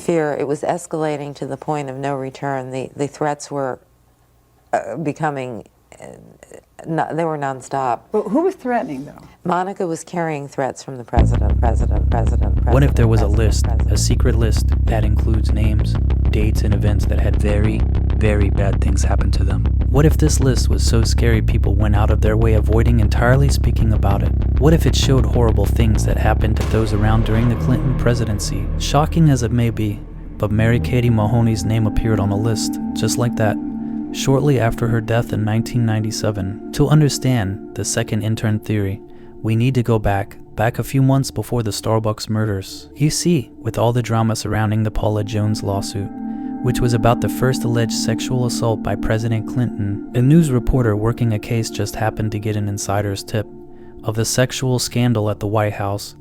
fear. It was escalating to the point of no return. The threats were becoming, they were nonstop. But who was threatening, though? Monica was carrying threats from the president. What if there was a list, a secret list that includes names, dates, and events that had very, very bad things happen to them? What if this list was so scary people went out of their way avoiding entirely speaking about it? What if it showed horrible things that happened to those around during the Clinton presidency? Shocking as it may be, but Mary Katie Mahoney's name appeared on a list, just like that, shortly after her death in 1997. To understand the Second Intern Theory, we need to go back a few months before the Starbucks murders. You see, with all the drama surrounding the Paula Jones lawsuit, which was about the first alleged sexual assault by President Clinton, a news reporter working a case just happened to get an insider's tip of the sexual scandal at the White House.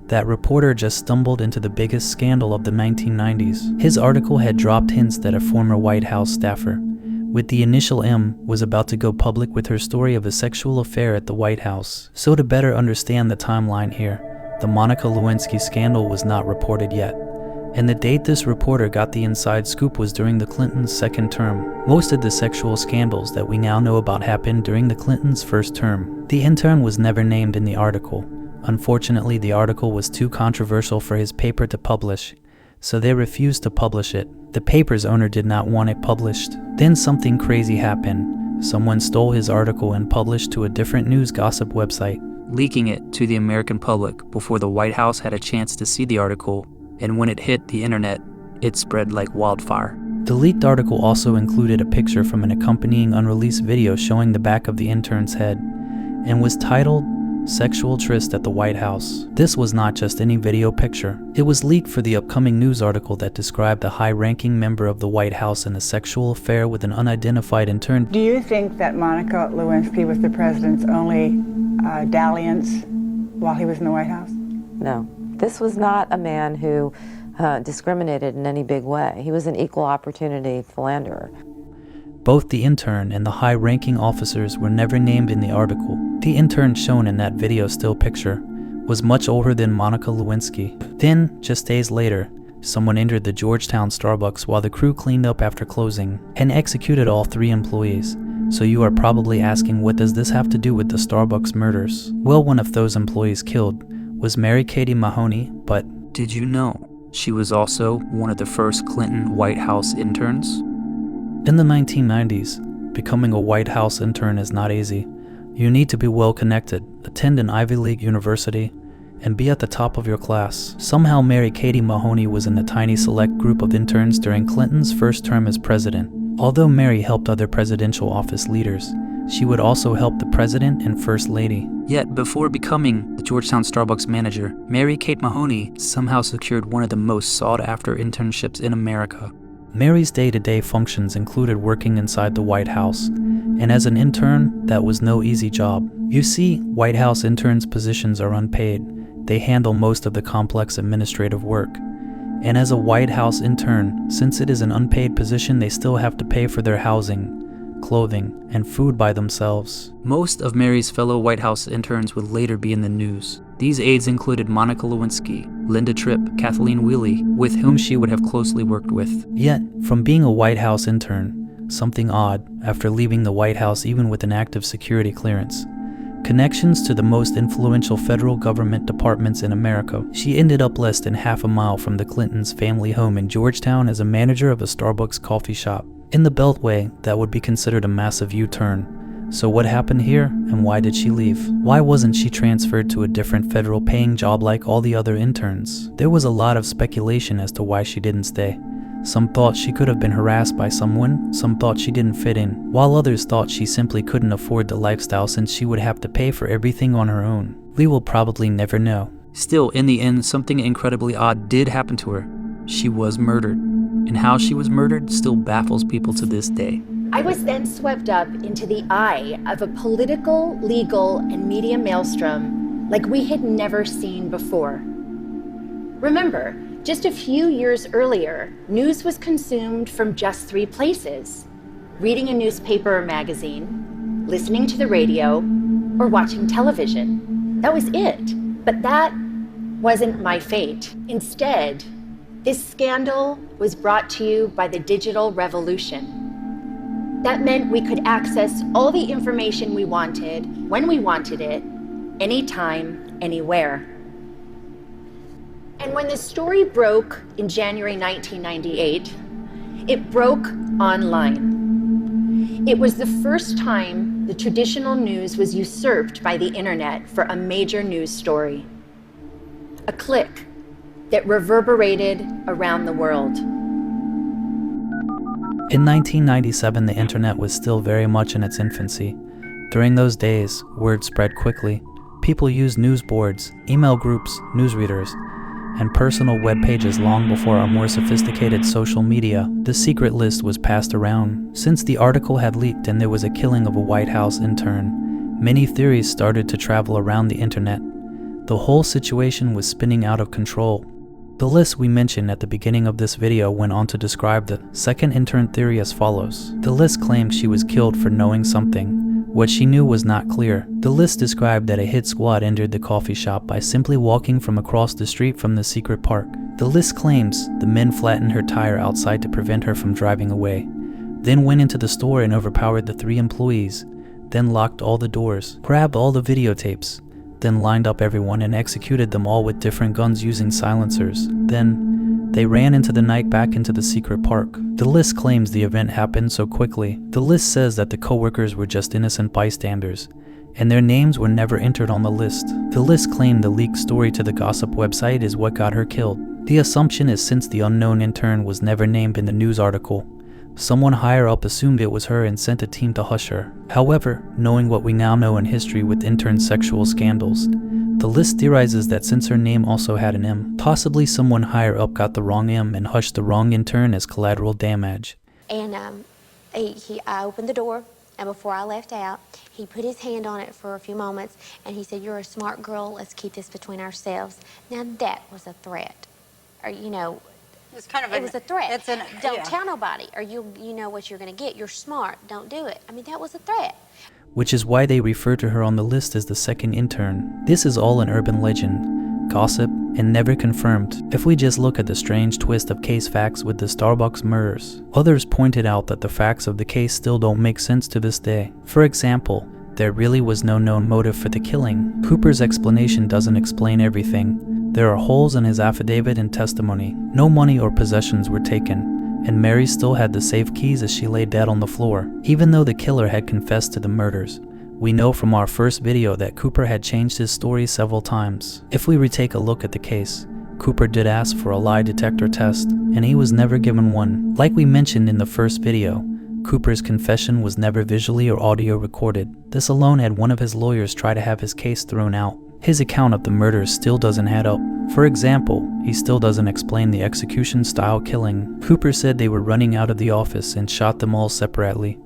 That reporter just stumbled into the biggest scandal of the 1990s. His article had dropped hints that a former White House staffer with the initial M was about to go public with her story of a sexual affair at the White House. So to better understand the timeline here, the Monica Lewinsky scandal was not reported yet, and the date this reporter got the inside scoop was during the Clintons' second term. Most of the sexual scandals that we now know about happened during the Clintons' first term. The intern was never named in the article. Unfortunately, the article was too controversial for his paper to publish, so they refused to publish it. The paper's owner did not want it published. Then something crazy happened. Someone stole his article and published to a different news gossip website, leaking it to the American public before the White House had a chance to see the article, and when it hit the internet, it spread like wildfire. The leaked article also included a picture from an accompanying unreleased video showing the back of the intern's head, and was titled Sexual Tryst at the White House. This was not just any video picture. It was leaked for the upcoming news article that described a high-ranking member of the White House in a sexual affair with an unidentified intern. Do you think that Monica Lewinsky was the president's only dalliance while he was in the White House? No. This was not a man who discriminated in any big way. He was an equal opportunity philanderer. Both the intern and the high-ranking officers were never named in the article. The intern shown in that video still picture was much older than Monica Lewinsky. Then, just days later, someone entered the Georgetown Starbucks while the crew cleaned up after closing and executed all 3 employees. So you are probably asking, what does this have to do with the Starbucks murders? Well, one of those employees killed was Mary Katie Mahoney, but did you know she was also one of the first Clinton White House interns? In the 1990s, becoming a White House intern is not easy. You need to be well connected, attend an Ivy League university, and be at the top of your class. Somehow Mary Katie Mahoney was in the tiny select group of interns during Clinton's first term as president. Although Mary helped other presidential office leaders, she would also help the president and first lady. Yet before becoming the Georgetown Starbucks manager, Mary Kate Mahoney somehow secured one of the most sought-after internships in America. Mary's day-to-day functions included working inside the White House, and as an intern, that was no easy job. You see, White House interns' positions are unpaid. They handle most of the complex administrative work. And as a White House intern, since it is an unpaid position, they still have to pay for their housing, clothing, and food by themselves. Most of Mary's fellow White House interns would later be in the news. These aides included Monica Lewinsky, Linda Tripp, Kathleen Wheely, with whom she would have closely worked with. Yet, from being a White House intern, something odd after leaving the White House even with an active security clearance. Connections to the most influential federal government departments in America. She ended up less than half a mile from the Clintons' family home in Georgetown as a manager of a Starbucks coffee shop. In the Beltway, that would be considered a massive U-turn. So what happened here, and why did she leave? Why wasn't she transferred to a different federal paying job like all the other interns? There was a lot of speculation as to why she didn't stay. Some thought she could have been harassed by someone, some thought she didn't fit in, while others thought she simply couldn't afford the lifestyle since she would have to pay for everything on her own. We will probably never know. Still, in the end, something incredibly odd did happen to her. She was murdered, and how she was murdered still baffles people to this day. I was then swept up into the eye of a political, legal, and media maelstrom like we had never seen before. Remember, just a few years earlier, news was consumed from just 3 places: reading a newspaper or magazine, listening to the radio, or watching television. That was it. But that wasn't my fate. Instead, This scandal was brought to you by the digital revolution. That meant we could access all the information we wanted, when we wanted it, anytime, anywhere. And when the story broke in January 1998, it broke online. It was the first time the traditional news was usurped by the internet for a major news story. A click that reverberated around the world. In 1997, the internet was still very much in its infancy. During those days, word spread quickly. People used news boards, email groups, newsreaders, and personal web pages long before our more sophisticated social media. The secret list was passed around. Since the article had leaked and there was a killing of a Whitehouse intern, many theories started to travel around the internet. The whole situation was spinning out of control. The list we mentioned at the beginning of this video went on to describe the Second Intern Theory as follows. The list claimed she was killed for knowing something. What she knew was not clear. The list described that a hit squad entered the coffee shop by simply walking from across the street from the secret park. The list claims the men flattened her tire outside to prevent her from driving away, then went into the store and overpowered the 3 employees, then locked all the doors, grabbed all the videotapes, then lined up everyone and executed them all with different guns using silencers. Then, they ran into the night back into the secret park. The list claims the event happened so quickly. The list says that the co-workers were just innocent bystanders, and their names were never entered on the list. The list claimed the leaked story to the gossip website is what got her killed. The assumption is since the unknown intern was never named in the news article, someone higher up assumed it was her and sent a team to hush her. However, knowing what we now know in history with intern sexual scandals, the list theorizes that since her name also had an M, possibly someone higher up got the wrong M and hushed the wrong intern as collateral damage. And I opened the door, and before I left out, he put his hand on it for a few moments, and he said, "You're a smart girl, let's keep this between ourselves." Now that was a threat. Or, you know, It's kind of it was a threat. It's an, Don't yeah. tell nobody, or you know what you're going to get. You're smart. Don't do it. I mean, that was a threat. Which is why they refer to her on the list as the second intern. This is all an urban legend, gossip, and never confirmed. If we just look at the strange twist of case facts with the Starbucks murders, others pointed out that the facts of the case still don't make sense to this day. For example, there really was no known motive for the killing. Cooper's explanation doesn't explain everything. There are holes in his affidavit and testimony. No money or possessions were taken, and Mary still had the safe keys as she lay dead on the floor. Even though the killer had confessed to the murders, we know from our first video that Cooper had changed his story several times. If we retake a look at the case, Cooper did ask for a lie detector test, and he was never given one. Like we mentioned in the first video, Cooper's confession was never visually or audio recorded. This alone had one of his lawyers try to have his case thrown out. His account of the murders still doesn't add up. For example, he still doesn't explain the execution-style killing. Cooper said they were running out of the office and shot them all separately.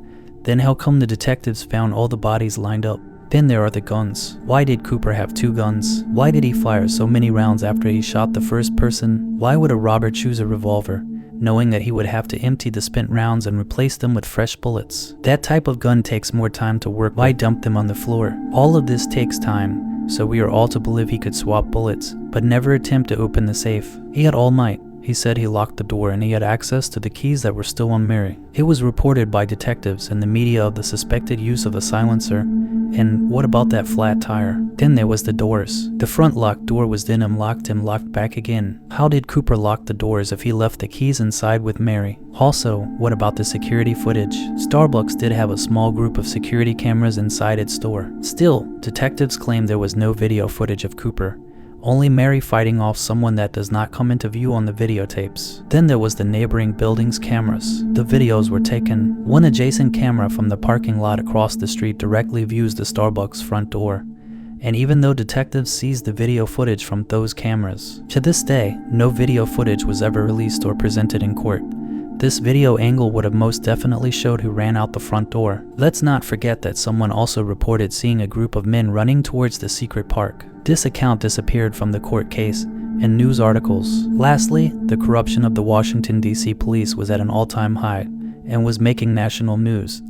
Then how come the detectives found all the bodies lined up? Then there are the guns. Why did Cooper have 2 guns? Why did he fire so many rounds after he shot the first person? Why would a robber choose a revolver, knowing that he would have to empty the spent rounds and replace them with fresh bullets? That type of gun takes more time to work. Why dump them on the floor? All of this takes time. So we are all to believe he could swap bullets, but never attempt to open the safe. He had all night. He said he locked the door and he had access to the keys that were still on Mary. It was reported by detectives and the media of the suspected use of a silencer. And what about that flat tire? Then there was the doors. The front locked door was then unlocked and locked back again. How did Cooper lock the doors if he left the keys inside with Mary? Also, what about the security footage? Starbucks did have a small group of security cameras inside its store. Still, detectives claim there was no video footage of Cooper. Only Mary fighting off someone that does not come into view on the videotapes. Then there was the neighboring building's cameras. The videos were taken. One adjacent camera from the parking lot across the street directly views the Starbucks front door. And even though detectives seized the video footage from those cameras, to this day, no video footage was ever released or presented in court. This video angle would have most definitely showed who ran out the front door. Let's not forget that someone also reported seeing a group of men running towards the secret park. This account disappeared from the court case and news articles. Lastly, the corruption of the Washington, D.C. police was at an all-time high and was making national news.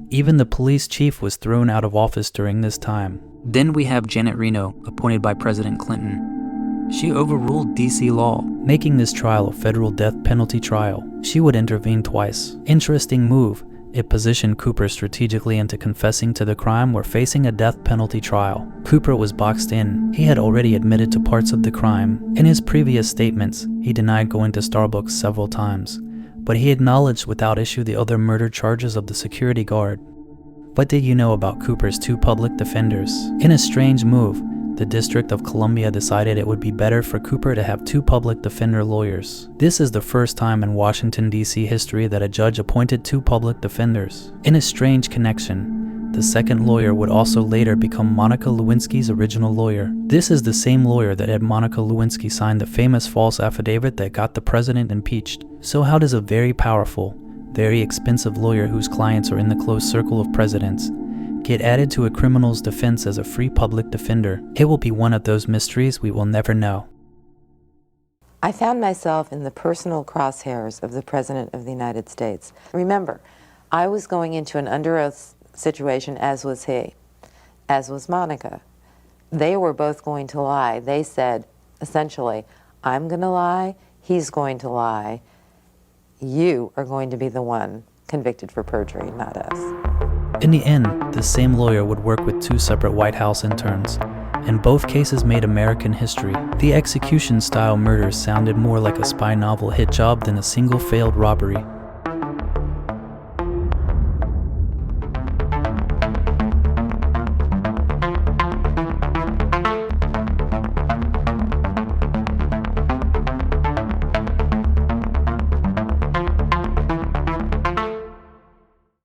Even the police chief was thrown out of office during this time. Then we have Janet Reno, appointed by President Clinton. She overruled DC law, making this trial a federal death penalty trial. She would intervene twice. Interesting move. It positioned Cooper strategically into confessing to the crime or facing a death penalty trial. Cooper was boxed in. He had already admitted to parts of the crime. In his previous statements, he denied going to Starbucks several times, but he acknowledged without issue the other murder charges of the security guard. What did you know about Cooper's two public defenders? In a strange move, the District of Columbia decided it would be better for Cooper to have two public defender lawyers. This is the first time in Washington, D.C. history that a judge appointed two public defenders. In a strange connection, the second lawyer would also later become Monica Lewinsky's original lawyer. This is the same lawyer that had Monica Lewinsky sign the famous false affidavit that got the president impeached. So how does a very powerful, very expensive lawyer whose clients are in the close circle of presidents get added to a criminal's defense as a free public defender? It will be one of those mysteries we will never know. I found myself in the personal crosshairs of the President of the United States. Remember, I was going into an under oath situation, as was he, as was Monica. They were both going to lie. They said, essentially, I'm going to lie, he's going to lie, you are going to be the one convicted for perjury, not us. In the end, the same lawyer would work with two separate White House interns, and both cases made American history. The execution-style murders sounded more like a spy novel hit job than a single failed robbery.